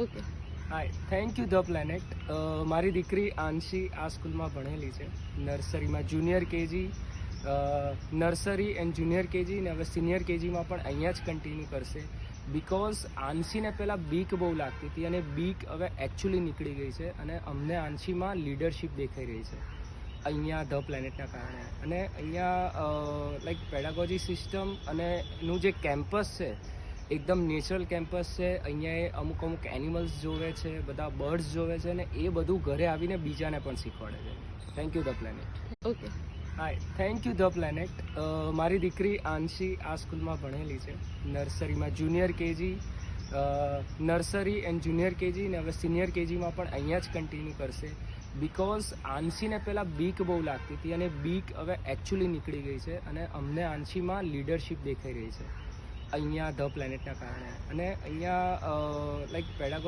Okay. Hi, thank you the planet. મારી દીકરી આંશી આ સ્કૂલમાં ભણેલી છે, નર્સરીમાં junior KG, nursery and junior KG ને હવે સિનિયર કેજીમાં પણ અહીંયા જ કન્ટિન્યુ કરશે. બિકોઝ આંશીને પહેલાં બીક બહુ લાગતી હતી અને બીક હવે એકચ્યુઅલી નીકળી ગઈ છે અને અમને આંશીમાં લીડરશિપ દેખાઈ રહી છે અહીંયા ધ પ્લેનેટના કારણે. અને અહીંયા લાઈક પેડાગોજી સિસ્ટમ અને એનું જે કેમ્પસ છે એકદમ નેચરલ કેમ્પસ છે. અહીંયા એ અમુક એનિમલ્સ જોવે છે, બધા બર્ડ્સ જોવે છે અને એ બધું ઘરે આવીને બીજાને પણ શીખવાડે છે. Thank you the planet. Okay. Hi, thank you the planet. મારી દીકરી આંશી આ સ્કૂલમાં ભણેલી છે, નર્સરીમાં junior KG, nursery and junior KG ને હવે સિનિયર કેજીમાં પણ અહીંયા જ કન્ટિન્યુ કરશે. બિકોઝ આંશીને પહેલાં બીક બહુ લાગતી હતી અને બીક હવે એકચ્યુઅલી નીકળી ગઈ છે અને અમને આંશીમાં લીડરશિપ દેખાઈ રહી છે અહીંયા ધ પ્લેનેટના કારણે. અને અહીંયા લાઈક પેડાગોજી